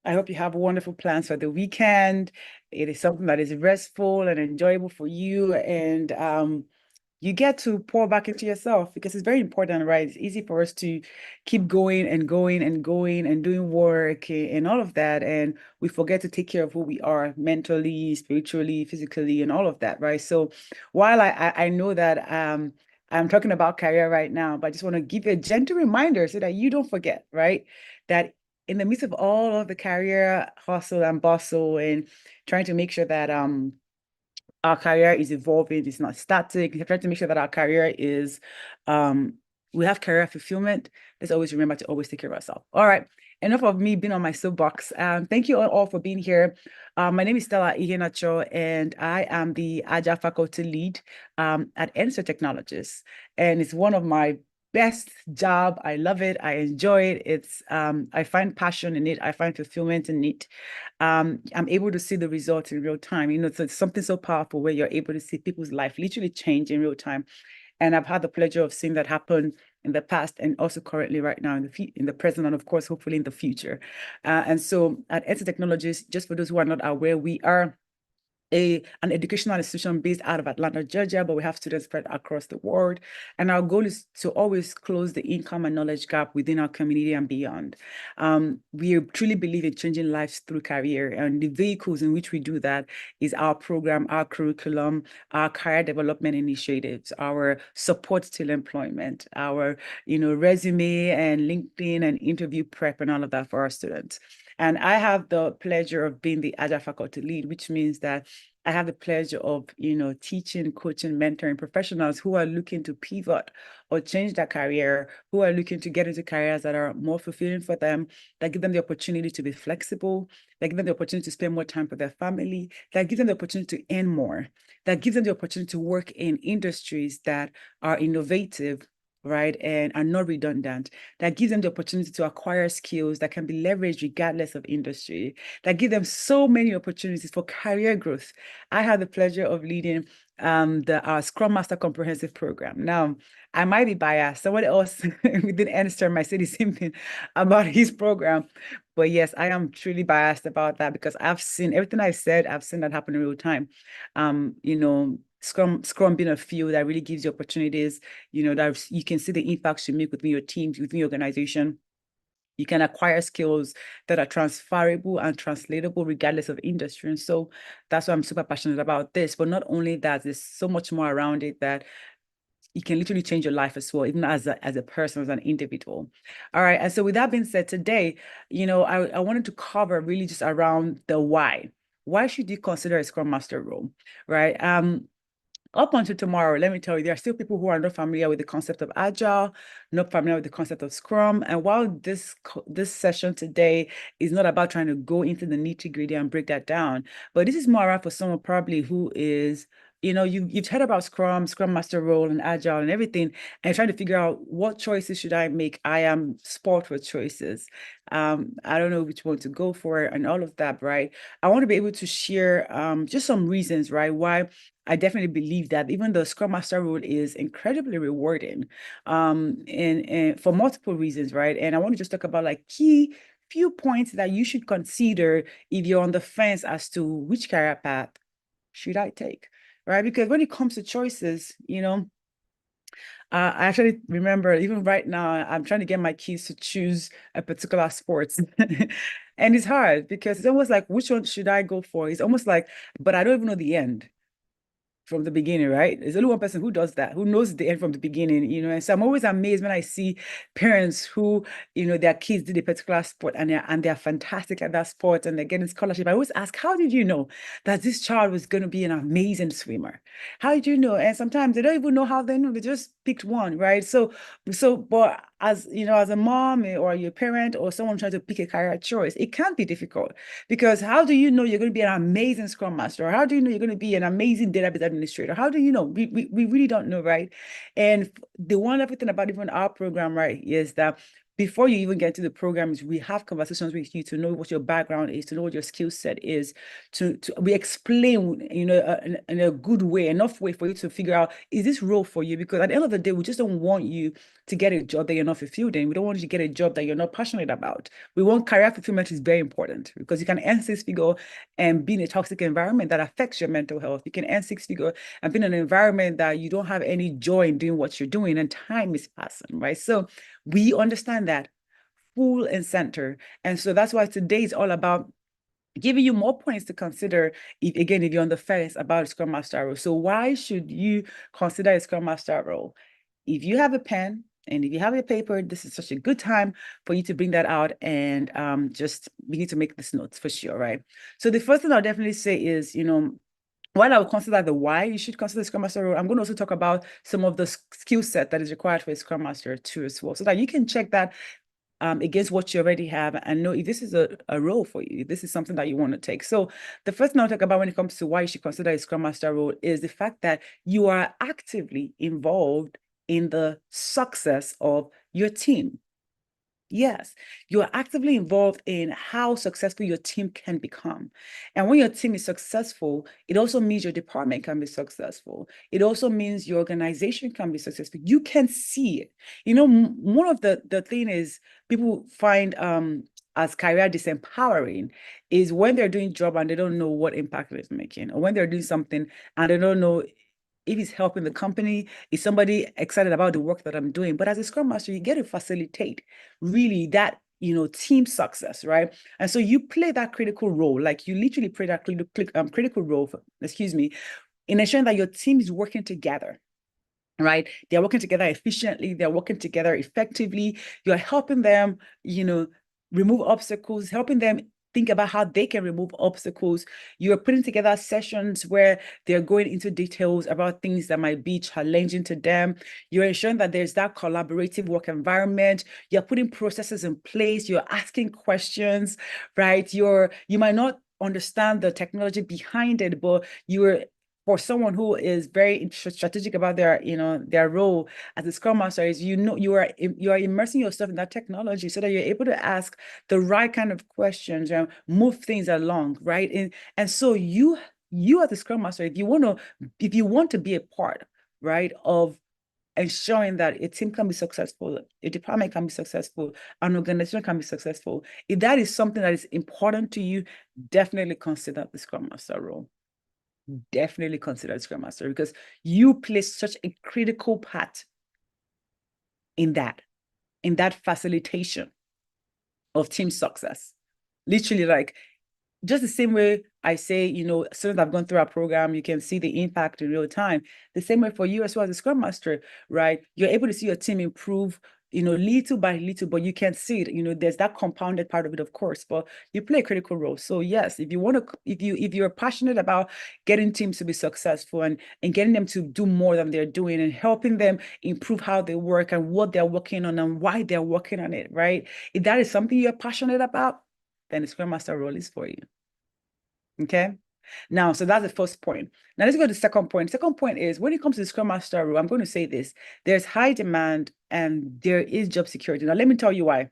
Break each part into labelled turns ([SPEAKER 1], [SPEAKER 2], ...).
[SPEAKER 1] I hope you have wonderful plans for the weekend. It is something that is restful and enjoyable for you, and you get to pour back into yourself because it's very important, right? It's easy for us to keep going and going and going and doing work and all of that, and we forget to take care of who we are mentally, spiritually, physically, and all of that, right? So, while I know that I'm talking about career right now, but I just want to give you a gentle reminder so that you don't forget, right? That in the midst of all of the career hustle and bustle and trying to make sure that our career is evolving, it's not static, we're trying to make sure that our career is um we have career fulfillment. Let's always remember to always take care of ourselves. All right. Enough of me being on my soapbox. Thank you all for being here. My name is Stella Iheanacho, and I am the Agile faculty lead at Enso Technologies. And it's one of my best job. I love it. I enjoy it. It's I find passion in it. I find fulfillment in it. I'm able to see the results in real time. So it's something so powerful where you're able to see people's life literally change in real time. And I've had the pleasure of seeing that happen in the past and also currently right now in the present and of course hopefully in the future. And so at Enso Technologies, just for those who are not aware, we are an educational institution based out of Atlanta, Georgia, but we have students spread across the world. And our goal is to always close the income and knowledge gap within our community and beyond. We truly believe in changing lives through career, and the vehicles in which we do that is our program, our curriculum, our career development initiatives, our support till employment, our resume and LinkedIn and interview prep and all of that for our students. And I have the pleasure of being the Agile faculty lead, which means that I have the pleasure of, teaching, coaching, mentoring professionals who are looking to pivot or change their career, who are looking to get into careers that are more fulfilling for them, that give them the opportunity to be flexible, that give them the opportunity to spend more time with their family, that give them the opportunity to earn more, that gives them the opportunity to work in industries that are innovative, right, and are not redundant, that gives them the opportunity to acquire skills that can be leveraged regardless of industry, that give them so many opportunities for career growth. I had the pleasure of leading our Scrum Master comprehensive program. Now, I might be biased. Someone else within Enstrom might say the same thing about his program. But yes, I am truly biased about that because I've seen everything I said, I've seen that happen in real time. Scrum being a field that really gives you opportunities, that you can see the impacts you make within your teams, within your organization. You can acquire skills that are transferable and translatable regardless of industry. And so that's why I'm super passionate about this. But not only that, there's so much more around it that you can literally change your life as well, even as a person, as an individual. All right. And so with that being said, today, I wanted to cover really just around the why. Why should you consider a Scrum Master role? Right. Up until tomorrow, let me tell you, there are still people who are not familiar with the concept of Agile, not familiar with the concept of Scrum. And while this session today is not about trying to go into the nitty-gritty and break that down, but this is more around for someone probably who is, you've heard about Scrum Master role and Agile and everything, and trying to figure out what choices should I make. I am sport for choices. I don't know which one to go for and all of that, right? I want to be able to share just some reasons, right, why I definitely believe that even the Scrum Master role is incredibly rewarding, and for multiple reasons, right? And I want to just talk about like key few points that you should consider if you're on the fence as to which career path should I take, right? Because when it comes to choices, I actually remember even right now, I'm trying to get my kids to choose a particular sport. And it's hard because it's almost like, which one should I go for? It's almost like, but I don't even know the end from the beginning, right? There's only one person who does that, who knows the end from the beginning, And so I'm always amazed when I see parents who, their kids did a particular sport and they're fantastic at that sport and they're getting scholarship. I always ask, how did you know that this child was going to be an amazing swimmer? How did you know? And sometimes they don't even know how they know. They just picked one, right? But as a mom or your parent or someone trying to pick a career choice, it can be difficult because how do you know you're going to be an amazing Scrum Master? Or how do you know you're going to be an amazing database administrator? How do you know? We really don't know, right? And the wonderful thing about even our program, right, is that before you even get into the programs, we have conversations with you to know what your background is, to know what your skill set is, we explain, in a good way, enough way for you to figure out, is this role for you? Because at the end of the day, we just don't want you to get a job that you're not fulfilled in. We don't want you to get a job that you're not passionate about. We want career fulfillment is very important because you can earn six figure and be in a toxic environment that affects your mental health. You can earn six figure and be in an environment that you don't have any joy in doing what you're doing and time is passing, right? So we understand that full and center. And so that's why today is all about giving you more points to consider if you're on the fence about a Scrum Master role. So why should you consider a Scrum Master role? If you have a pen and if you have a paper, this is such a good time for you to bring that out and just begin to make these notes for sure, right? So the first thing I'll definitely say is, while I would consider the why you should consider the Scrum Master role, I'm going to also talk about some of the skill set that is required for a Scrum Master too as well, so that you can check that against what you already have and know if this is a role for you, if this is something that you want to take. So the first thing I'll talk about when it comes to why you should consider a Scrum Master role is the fact that you are actively involved in the success of your team. Yes, you're actively involved in how successful your team can become. And when your team is successful, it also means your department can be successful. It also means your organization can be successful. You can see it. One of the thing is people find as career disempowering is when they're doing job and they don't know what impact it's making, or when they're doing something and they don't know if it's helping the company, is somebody excited about the work that I'm doing. But as a Scrum Master, you get to facilitate really that, team success, right? And so you play that critical role, like you literally play that critical role, in ensuring that your team is working together, right? They're working together efficiently, they're working together effectively. You're helping them, remove obstacles, helping them think about how they can remove obstacles. You're putting together sessions where they're going into details about things that might be challenging to them. You're ensuring that there's that collaborative work environment. You're putting processes in place. You're asking questions, right? You might not understand the technology behind it, but you're for someone who is very strategic about their role as a Scrum Master is you are immersing yourself in that technology so that you're able to ask the right kind of questions and move things along, right? And so you as a Scrum Master, if you want to be a part, right, of ensuring that a team can be successful, a department can be successful, an organization can be successful, if that is something that is important to you, definitely consider the Scrum Master role. Definitely consider Scrum Master because you play such a critical part in that facilitation of team success. Literally, like just the same way I say, as soon as I've gone through our program, you can see the impact in real time. The same way for you as well as a Scrum Master, right? You're able to see your team improve, little by little, but you can see it. There's that compounded part of it, of course, but you play a critical role. So yes, if you're passionate about getting teams to be successful and getting them to do more than they're doing and helping them improve how they work and what they're working on and why they're working on it, right? If that is something you're passionate about, then the Scrum Master role is for you. Okay. Now, so that's the first point. Now let's go to the second point. Second point is when it comes to the Scrum Master role, I'm going to say this: there's high demand and there is job security. Now, let me tell you why.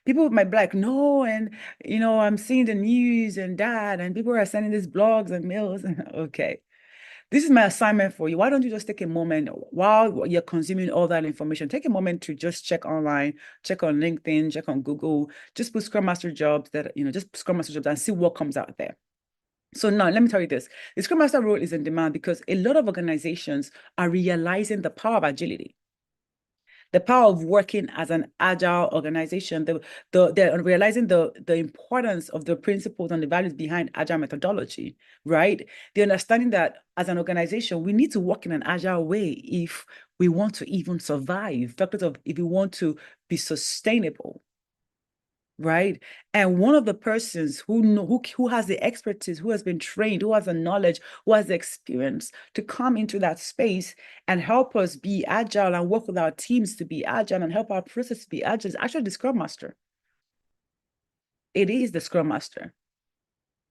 [SPEAKER 1] People might be like, no, and I'm seeing the news and that, and people are sending these blogs and mails. Okay. This is my assignment for you. Why don't you just take a moment while you're consuming all that information? Take a moment to just check online, check on LinkedIn, check on Google, just put Scrum Master jobs just Scrum Master jobs and see what comes out there. So now let me tell you this. The Scrum Master role is in demand because a lot of organizations are realizing the power of agility, the power of working as an agile organization. They're realizing the importance of the principles and the values behind agile methodology, right? They're understanding that as an organization, we need to work in an agile way if we want to even survive, if we want to be sustainable. Right. And one of the persons who has the expertise, who has been trained, who has the knowledge, who has the experience to come into that space and help us be agile and work with our teams to be agile and help our process to be agile is actually the Scrum Master. It is the Scrum Master.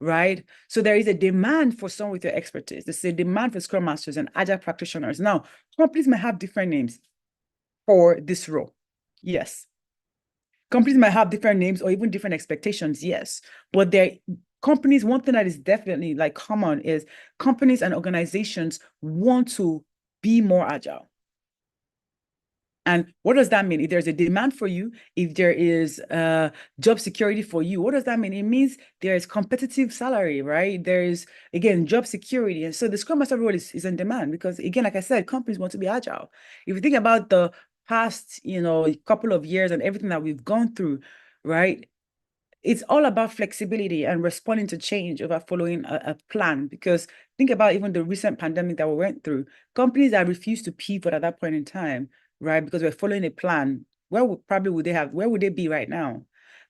[SPEAKER 1] Right. So there is a demand for someone with your expertise. There's a demand for Scrum Masters and agile practitioners. Now, companies may have different names for this role. Yes. Companies might have different names or even different expectations, yes. But companies, one thing that is definitely like common is companies and organizations want to be more agile. And what does that mean? If there's a demand for you, if there is job security for you, what does that mean? It means there is competitive salary, right? There is, again, job security. And so the Scrum Master role is in demand because, again, like I said, companies want to be agile. If you think about the past, couple of years and everything that we've gone through, right? It's all about flexibility and responding to change over following a plan. Because think about even the recent pandemic that we went through. Companies that refused to pivot at that point in time, right? Because we're following a plan. Where would they be right now?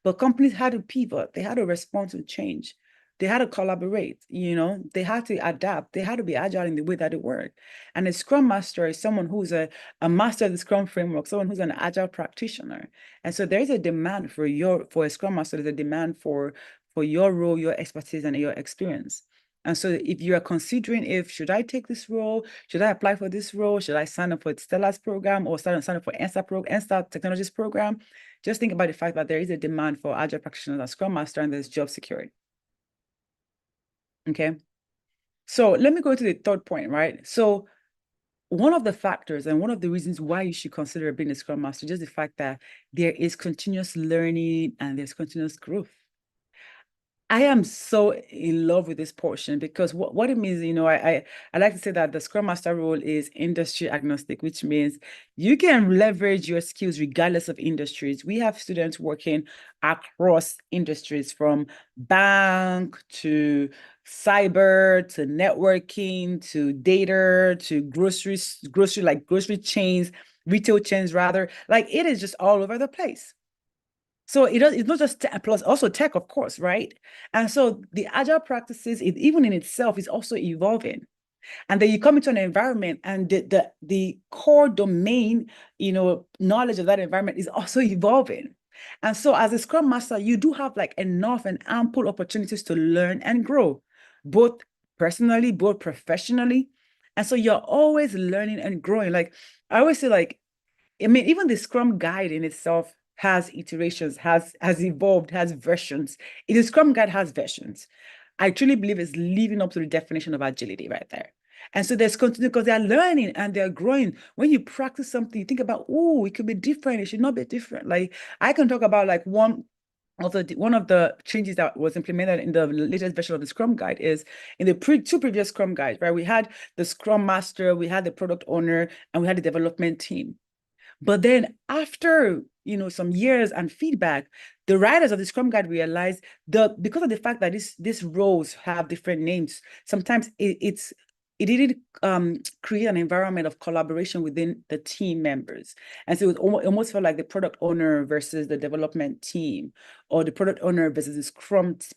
[SPEAKER 1] But companies had to pivot, they had to respond to change. They had to collaborate, they had to adapt, they had to be agile in the way that they work. And a Scrum Master is someone who's a master of the Scrum framework, someone who's an agile practitioner. And so there is a demand for a Scrum Master, there's a demand for your role, your expertise, and your experience. And so if you are considering should I take this role, should I apply for this role, should I sign up for Stella's program or sign up for NSTAR Technologies program, just think about the fact that there is a demand for agile practitioners and Scrum Master, and there's job security. Okay. So let me go to the third point, right? So one of the factors and one of the reasons why you should consider being a Scrum Master, just the fact that there is continuous learning and there's continuous growth. I am so in love with this portion because what it means, I like to say that the Scrum Master role is industry agnostic, which means you can leverage your skills regardless of industries. We have students working across industries from bank to cyber to networking to data to grocery chains, retail chains rather. Like it is just all over the place. So it's not just plus also tech, of course, right? And so the agile practices, even in itself, is also evolving. And then you come into an environment and the core domain, knowledge of that environment is also evolving. And so as a Scrum Master, you do have like enough and ample opportunities to learn and grow, both personally, both professionally. And so you're always learning and growing. Like I always say, like, I mean, even the Scrum Guide in itself has iterations, has evolved, has versions. The Scrum Guide has versions. I truly believe it's living up to the definition of agility right there. And so there's continuity because they're learning and they're growing. When you practice something, you think about, oh, it could be different. It should not be different. Like I can talk about like one of the changes that was implemented in the latest version of the Scrum Guide is in the two previous Scrum Guides, right? We had the Scrum Master, we had the product owner, and we had the development team. But then after, some years and feedback, the writers of the Scrum Guide realized that because of the fact that these roles have different names, sometimes it didn't create an environment of collaboration within the team members. And so it almost felt like the product owner versus the development team, or the product owner versus the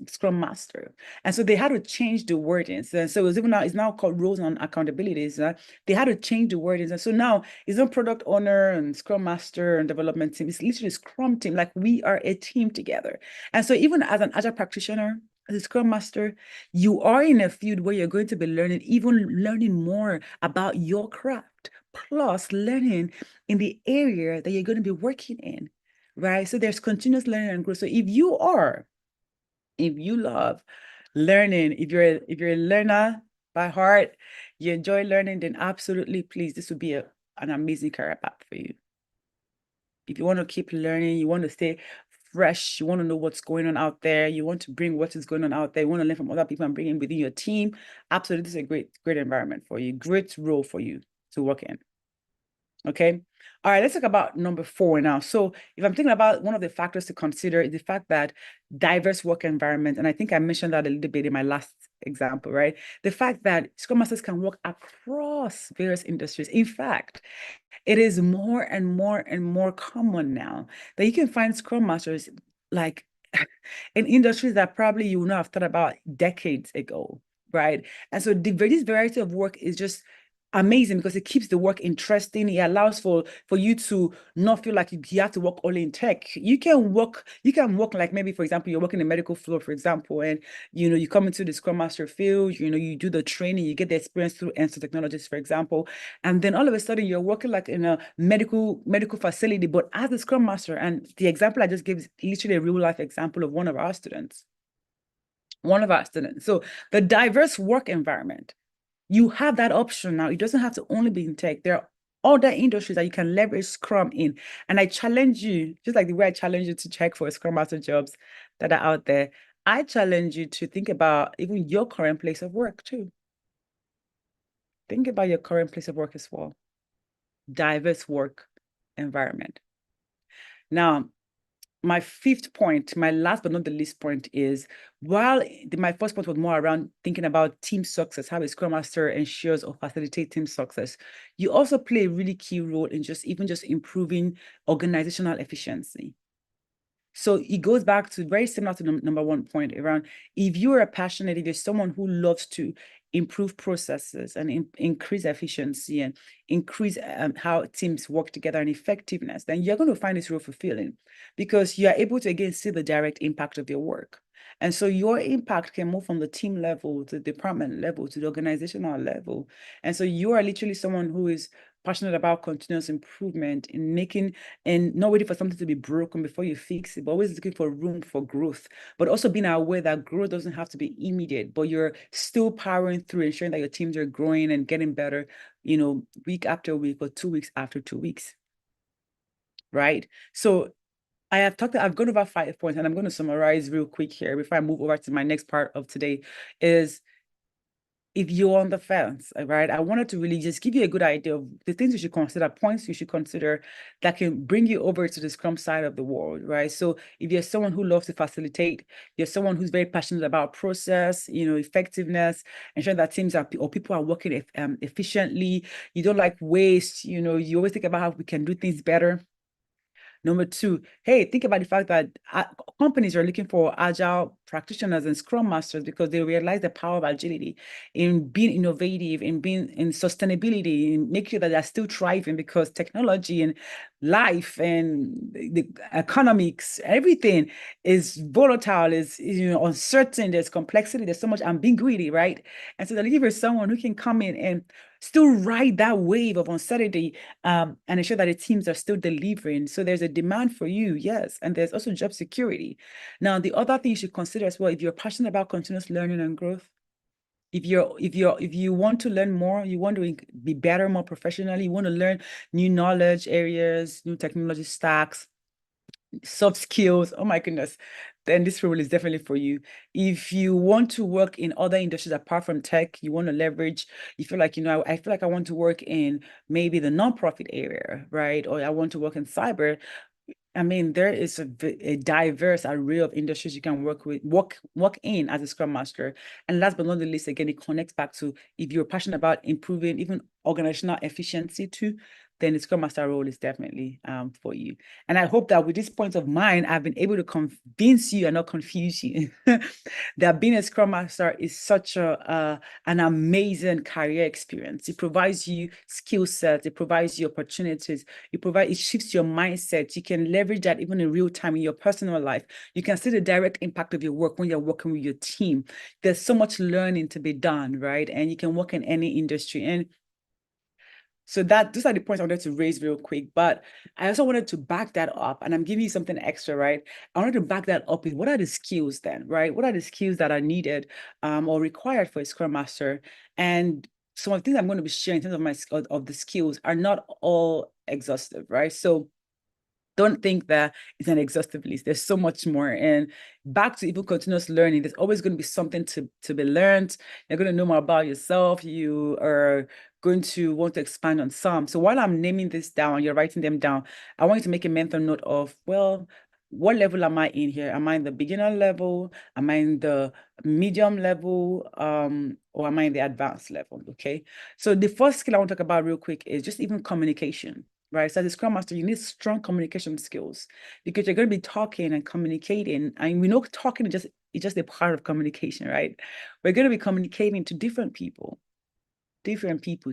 [SPEAKER 1] Scrum Master. And so they had to change the wordings. And so it's now called roles and accountabilities. They had to change the wordings. And so now it's not product owner and Scrum Master and development team. It's literally Scrum team. Like we are a team together. And so even as an agile practitioner, as a Scrum Master, you are in a field where you're going to be learning more about your craft, plus learning in the area that you're going to be working in, right? So there's continuous learning and growth. So if you love learning, if you're a learner by heart, you enjoy learning, then absolutely, please, this would be an amazing career path for you. If you want to keep learning, you want to stay fresh, you want to know what's going on out there, you want to bring what is going on out there, you want to learn from other people and bring in within your team, absolutely, this is a great environment for you, great role for you to work in. Okay. All right, let's talk about number 4 now. So if I'm thinking about one of the factors to consider is the fact that diverse work environment, and I think I mentioned that a little bit in my last example, right? The fact that Scrum Masters can work across various industries. In fact, it is more and more and more common now that you can find Scrum Masters like in industries that probably you would not have thought about decades ago, right? And so this variety of work is just amazing because it keeps the work interesting. It allows for you to not feel like you have to work only in tech. You can work like, maybe for example, you're working in the medical field, for example, and you come into the Scrum Master field, you do the training, you get the experience through NSTAR Technologies, for example, and then all of a sudden you're working like in a medical facility, but as a Scrum Master. And the example I just gave is literally a real life example of one of our students. So the diverse work environment, you have that option now. It doesn't have to only be in tech. There are other industries that you can leverage Scrum in. And I challenge you, just like the way I challenge you to check for Scrum Master jobs that are out there, I challenge you to think about even your current place of work too. Think about your current place of work as well. Diverse work environment. Now, my fifth point, my last but not the least point is, while my first point was more around thinking about team success, how a Scrum Master ensures or facilitates team success, you also play a really key role in just improving organizational efficiency. So it goes back to very similar to number one point around, if you're if you're someone who loves to improve processes and increase efficiency and increase how teams work together and effectiveness, then you're going to find this role fulfilling because you are able to, again, see the direct impact of your work. And so your impact can move from the team level to the department level to the organizational level. And so you are literally someone who is passionate about continuous improvement in making and not waiting for something to be broken before you fix it, but always looking for room for growth, but also being aware that growth doesn't have to be immediate, but you're still powering through, ensuring that your teams are growing and getting better, week after week or 2 weeks after 2 weeks, right? So I've gone over 5 points, and I'm going to summarize real quick here before I move over to my next part of today is, if you're on the fence, right, I wanted to really just give you a good idea of the things you should consider, points you should consider that can bring you over to the Scrum side of the world, right? So if you're someone who loves to facilitate, you're someone who's very passionate about process, effectiveness, ensuring that teams or people are working efficiently, you don't like waste, you always think about how we can do things better. Number two, hey, think about the fact that companies are looking for agile practitioners and scrum masters because they realize the power of agility in being innovative, in being in sustainability, in making sure that they're still thriving because technology and life and the economics, everything is volatile, is uncertain, there's complexity, there's so much ambiguity, right? And so they're looking for someone who can come in and still ride that wave of uncertainty and ensure that the teams are still delivering. So there's a demand for you, yes, and there's also job security. Now, the other thing you should consider as well, if you're passionate about continuous learning and growth, if you want to learn more, you want to be better, more professionally, you want to learn new knowledge areas, new technology stacks, soft skills, oh my goodness, then this role is definitely for you. If you want to work in other industries apart from tech, you want to leverage, you feel like, I feel like I want to work in maybe the nonprofit area, right? Or I want to work in cyber. I mean, there is a diverse array of industries you can work in as a Scrum Master. And last but not the least, again, it connects back to, if you're passionate about improving even organizational efficiency too, then the Scrum Master role is definitely for you. And I hope that with this point of mine, I've been able to convince you and not confuse you that being a Scrum Master is such an amazing career experience. It provides you skill sets, it provides you opportunities, it shifts your mindset. You can leverage that even in real time in your personal life. You can see the direct impact of your work when you're working with your team. There's so much learning to be done, right? And you can work in any industry. And so those are the points I wanted to raise real quick, but I also wanted to back that up, and I'm giving you something extra, right? I wanted to back that up with, what are the skills then, right? What are the skills that are needed or required for a Scrum Master? And some of the things I'm going to be sharing in terms of the skills are not all exhaustive, right? So don't think that it's an exhaustive list. There's so much more. And back to even continuous learning, there's always going to be something to be learned. You're going to know more about yourself. You are going to want to expand on some. So while I'm naming this down, you're writing them down, I want you to make a mental note of, well, what level am I in here? Am I in the beginner level? Am I in the medium level? Or am I in the advanced level? Okay. So the first skill I want to talk about real quick is just even communication, right? So as a Scrum Master, you need strong communication skills because you're going to be talking and communicating. And we know talking is just a part of communication, right? We're going to be communicating to different people,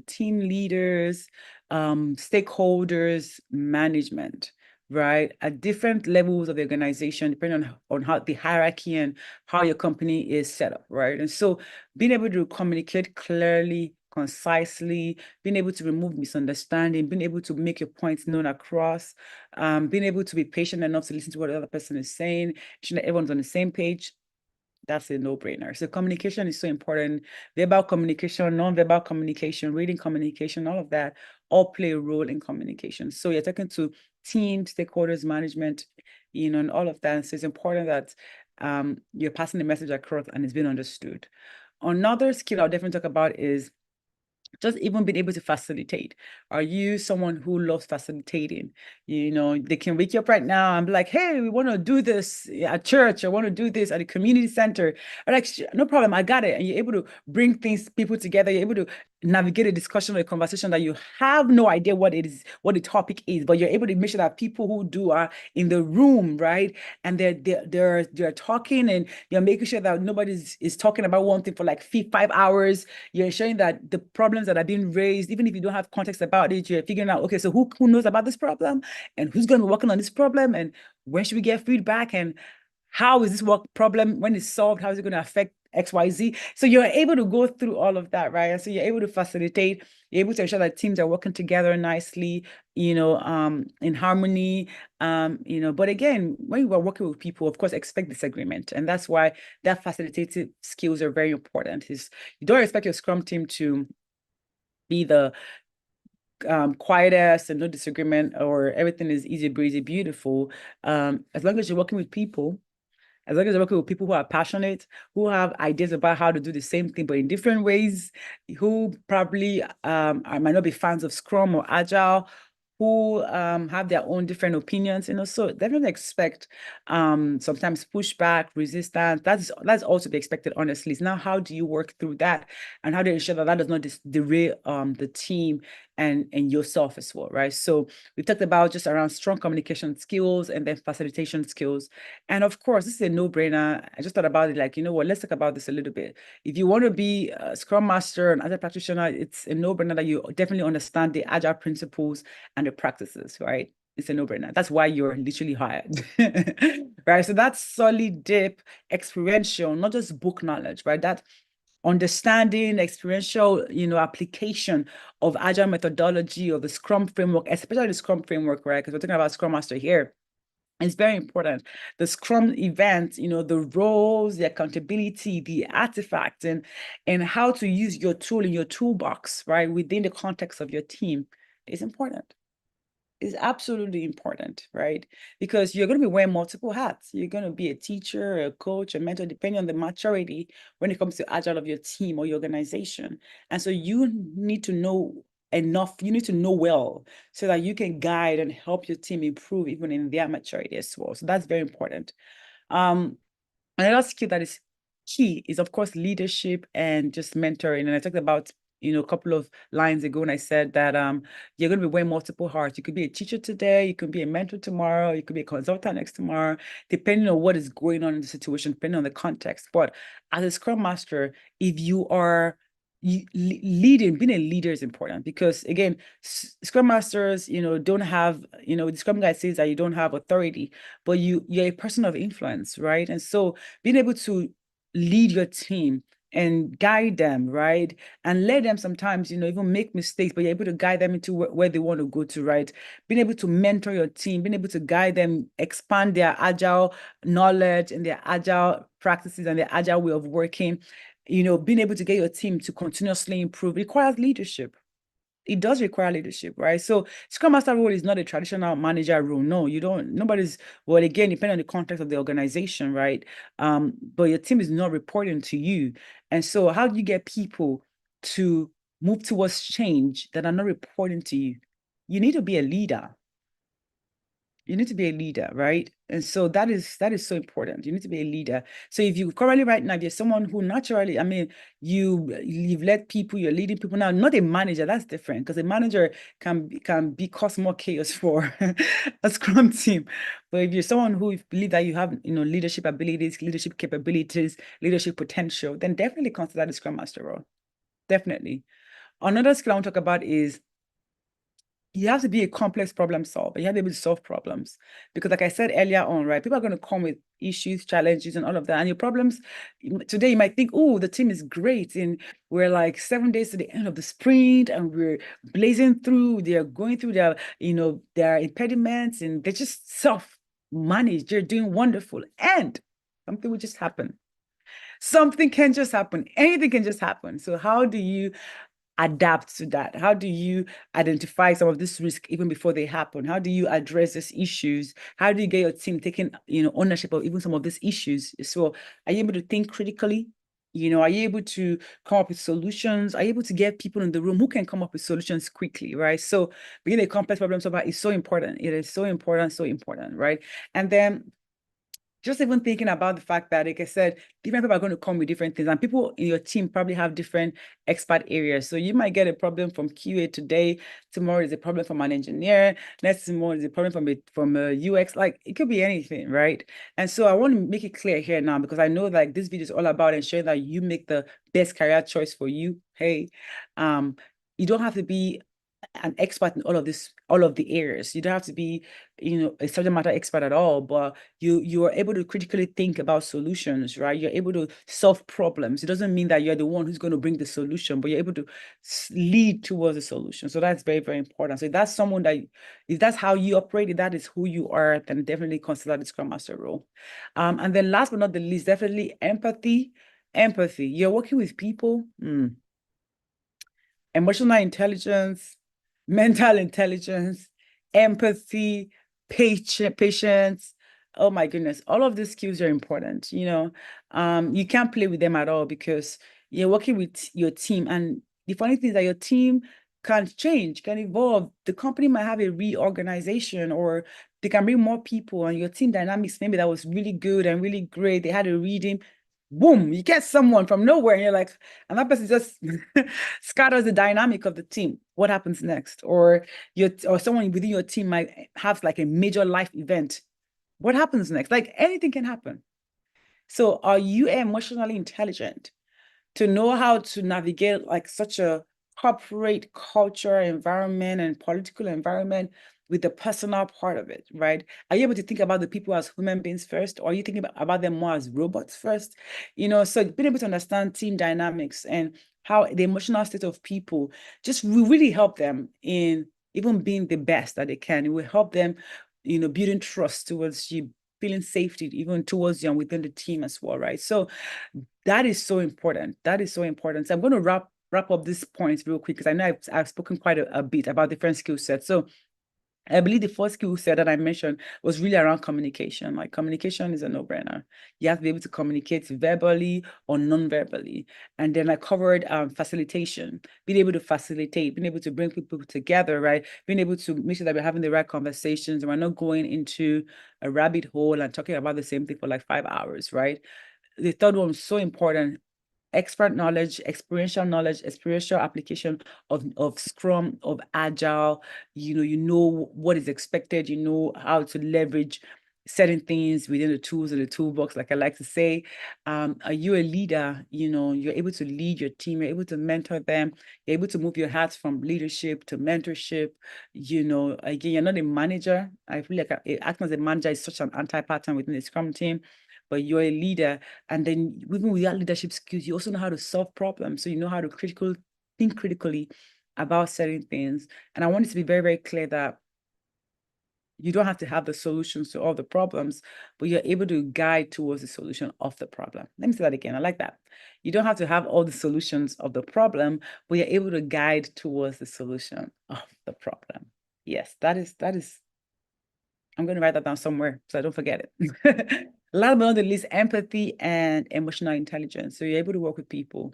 [SPEAKER 1] team leaders, stakeholders, management, right? At different levels of the organization, depending on how the hierarchy and how your company is set up, right? And so being able to communicate clearly, concisely, being able to remove misunderstanding, being able to make your points known across, being able to be patient enough to listen to what the other person is saying, ensuring that everyone's on the same page, that's a no-brainer. So communication is so important. Verbal communication, non-verbal communication, reading communication, all of that all play a role in communication. So you're talking to team, stakeholders, management, and all of that. So it's important that you're passing the message across and it's being understood. Another skill I'll definitely talk about is just even being able to facilitate. Are you someone who loves facilitating? They can wake you up right now and be like, hey, we want to do this at church. I want to do this at the community center. I'm like, no problem, I got it. And you're able to bring people together. You're able to navigate a discussion or a conversation that you have no idea what it is, what the topic is, but you're able to make sure that people who do are in the room, right? And they're talking, and you're making sure that nobody's is talking about one thing for like 5 hours. You're ensuring that the problems that are being raised, even if you don't have context about it, you're figuring out, okay, so who knows about this problem, and who's going to be working on this problem, and when should we get feedback, and how is this work problem, when it's solved, how is it going to affect XYZ? So you're able to go through all of that, right? And so you're able to facilitate, you're able to ensure that teams are working together nicely, in harmony. But again, when you are working with people, of course, expect disagreement. And that's why that facilitative skills are very important. Is you don't expect your Scrum team to be the quietest and no disagreement, or everything is easy breezy, beautiful. As long as you're working with people, as long as you're working with people who are passionate, who have ideas about how to do the same thing, but in different ways, who probably might not be fans of Scrum or Agile, who have their own different opinions, so definitely expect sometimes pushback, resistance. That's also to be expected, honestly. It's now, how do you work through that, and how do you ensure that that does not derail the team and yourself as well, right? So we talked about just around strong communication skills and then facilitation skills. And of course, this is a no-brainer. I just thought about it, like, you know what, let's talk about this a little bit. If you want to be a Scrum Master, an Agile practitioner, it's a no-brainer that you definitely understand the Agile principles and the practices, right? It's a no-brainer. That's why you're literally hired, right? So that's solid, deep, experiential, not just book knowledge, right? That understanding, experiential, application of Agile methodology, of the Scrum framework, especially the Scrum framework, right? Because we're talking about Scrum Master here. It's very important. The Scrum event, the roles, the accountability, the artifacts, and how to use your tool in your toolbox, right, within the context of your team is important. Is absolutely important, right? Because you're going to be wearing multiple hats. You're going to be a teacher, a coach, a mentor, depending on the maturity when it comes to Agile of your team or your organization. And so you need to know enough, you need to know well, so that you can guide and help your team improve even in their maturity as well. So that's very important. Another skill that is key is, of course, leadership and just mentoring. And I talked about, a couple of lines ago when I said that you're going to be wearing multiple hats. You could be a teacher today, you could be a mentor tomorrow, you could be a consultant next tomorrow, depending on what is going on in the situation, depending on the context. But as a Scrum Master, if you are leading, being a leader is important, because again, Scrum Masters, don't have, the Scrum Guide says that you don't have authority, but you're a person of influence, right? And so being able to lead your team and guide them, right? And let them sometimes, even make mistakes, but you're able to guide them into where they want to go to, right? Being able to mentor your team, being able to guide them, expand their Agile knowledge and their Agile practices and their Agile way of working, being able to get your team to continuously improve requires leadership. It does require leadership, right? So Scrum Master role is not a traditional manager role. No, you don't, nobody's, well, again, depending on the context of the organization, right? But your team is not reporting to you. And so how do you get people to move towards change that are not reporting to you? You need to be a leader. You need to be a leader, right? And so that is so important. You need to be a leader. So if you currently right now, you're someone who naturally, I mean, you've led people, you're leading people now, not a manager, that's different, because a manager can be cause more chaos for a Scrum team. But if you're someone who believe that you have, leadership abilities, leadership capabilities, leadership potential, then definitely consider the Scrum Master role. Definitely. Another skill I want to talk about is you have to be a complex problem solver. You have to be able to solve problems, because like I said earlier on, right, people are going to come with issues, challenges, and all of that. And your problems today, you might think, oh, the team is great, and we're like 7 days to the end of the sprint, and we're blazing through. They're going through their impediments, and they're just self-managed. They're doing wonderful, and something will just happen. Something can just happen. Anything can just happen. So how do you adapt to that? How do you identify some of this risk even before they happen? How do you address these issues? How do you get your team taking, ownership of even some of these issues? So are you able to think critically? Are you able to come up with solutions? Are you able to get people in the room who can come up with solutions quickly, right? So being a complex problem solver is so important. It is so important, right? And then just even thinking about the fact that, like I said, different people are going to come with different things, and people in your team probably have different expert areas. So you might get a problem from QA today, tomorrow is a problem from an engineer, next tomorrow is a problem from a UX. Like it could be anything, right? And so I want to make it clear here now, because I know like this video is all about ensuring that you make the best career choice for you. Hey, you don't have to be an expert in all of the areas. You don't have to be, a subject matter expert at all, but you are able to critically think about solutions, right? You're able to solve problems. It doesn't mean that you're the one who's going to bring the solution, but you're able to lead towards the solution. So that's very, very important. So if that's someone that, if that's how you operate, if that is who you are, then definitely consider the Scrum Master role. And then last but not the least, definitely empathy. Empathy. You're working with people. Emotional intelligence, mental intelligence, empathy, patience. Oh my goodness, all of these skills are important. You can't play with them at all, because you're working with your team. And the funny thing is that your team can change, can evolve. The company might have a reorganization, or they can bring more people, and your team dynamics, maybe that was really good and really great. They had a reading, boom, you get someone from nowhere, and you're like, and that person just scatters the dynamic of the team. What happens next? Or someone within your team might have like a major life event. What happens next? Like anything can happen. So are you emotionally intelligent to know how to navigate like such a corporate culture environment and political environment with the personal part of it, right? Are you able to think about the people as human beings first, or are you thinking about them more as robots first? So being able to understand team dynamics and how the emotional state of people just will really help them in even being the best that they can. It will help them, building trust towards you, feeling safety even towards you and within the team as well, right? So that is so important. That is so important. So I'm going to wrap up this point real quick, because I know I've spoken quite a bit about different skill sets. So I believe the first skill set that I mentioned was really around communication. Like communication is a no-brainer. You have to be able to communicate verbally or non-verbally. And then I covered facilitation, being able to facilitate, being able to bring people together, right? Being able to make sure that we're having the right conversations and we're not going into a rabbit hole and talking about the same thing for like 5 hours, right? The third one was so important: expert knowledge, experiential application of Scrum, of Agile. You know what is expected, you know how to leverage certain things within the tools and the toolbox, like I like to say. Are you a leader? You're able to lead your team, you're able to mentor them, you're able to move your hats from leadership to mentorship. Again, you're not a manager. I feel like acting as a manager is such an anti-pattern within the Scrum team, but you're a leader. And then even with that leadership skills, you also know how to solve problems. So you know how to think critically about certain things. And I want it to be very, very clear that you don't have to have the solutions to all the problems, but you're able to guide towards the solution of the problem. Let me say that again. I like that. You don't have to have all the solutions of the problem, but you're able to guide towards the solution of the problem. Yes, that is I'm going to write that down somewhere so I don't forget it. Last but not the least, empathy and emotional intelligence. So you're able to work with people.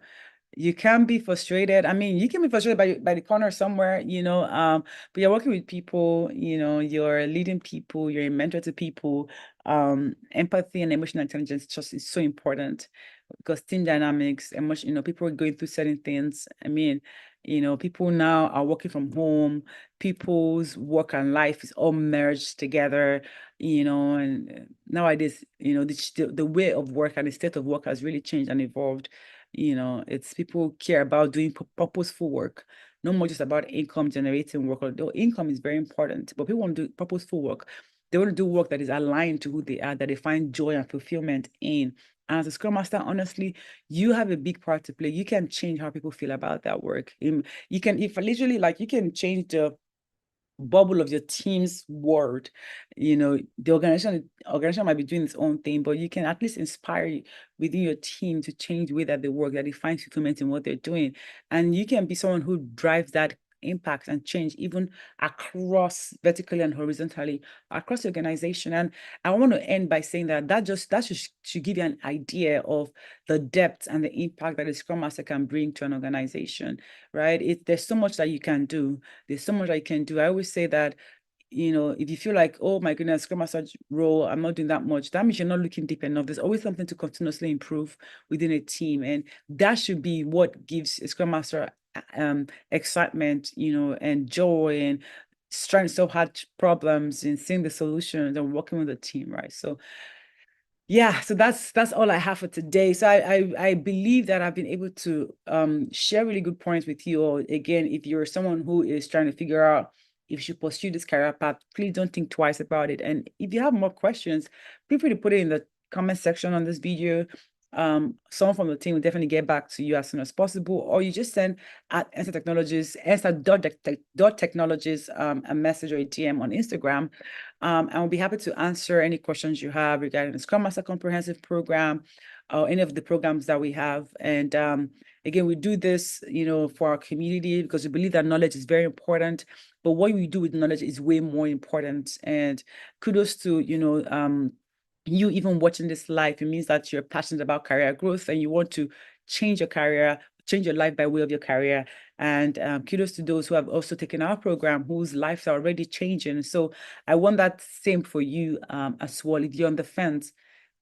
[SPEAKER 1] You can be frustrated. I mean, you can be frustrated by the corner somewhere, but you're working with people, you're leading people, you're a mentor to people. Empathy and emotional intelligence just is so important, because team dynamics, emotion, people are going through certain things. I mean, people now are working from home, people's work and life is all merged together, and nowadays, the way of work and the state of work has really changed and evolved. It's people care about doing purposeful work, no more just about income generating work. Although income is very important, but people want to do purposeful work. They want to do work that is aligned to who they are, that they find joy and fulfillment in. And as a Scrum Master, honestly, you have a big part to play. You can change how people feel about that work. You can, if literally, like, you can change bubble of your team's world. The organization might be doing its own thing, but you can at least inspire within your team to change the way that they work, that they find fulfillment in what they're doing. And you can be someone who drives that impact and change even across vertically and horizontally across the organization. And I want to end by saying that should give you an idea of the depth and the impact that a Scrum Master can bring to an organization, right? There's so much that you can do. There's so much I can do. I always say that, if you feel like, oh my goodness, Scrum Master role, I'm not doing that much, that means you're not looking deep enough. There's always something to continuously improve within a team. And that should be what gives a Scrum Master excitement, and joy, and trying to solve hard problems and seeing the solutions and working with the team, right? So yeah, so that's all I have for today. So I believe that I've been able to share really good points with you all. Again, if you're someone who is trying to figure out if you should pursue this career path, please don't think twice about it. And if you have more questions, feel free to put it in the comment section on this video. Someone from the team will definitely get back to you as soon as possible, or you just send at Ensa Technologies, Ensa.technologies, a message or a DM on Instagram. And we'll be happy to answer any questions you have regarding the Scrum Master Comprehensive Program or any of the programs that we have. And again, we do this, for our community because we believe that knowledge is very important. But what we do with knowledge is way more important. And kudos to, you even watching this live. It means that you're passionate about career growth and you want to change your career, change your life by way of your career. And kudos to those who have also taken our program, whose lives are already changing. So I want that same for you as well. If you're on the fence,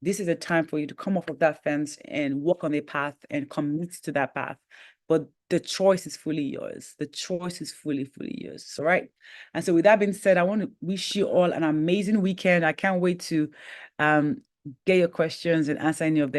[SPEAKER 1] this is a time for you to come off of that fence and walk on a path and commit to that path. But the choice is fully yours. The choice is fully, fully yours. All right. And so with that being said, I want to wish you all an amazing weekend. I can't wait to get your questions and answer any of them.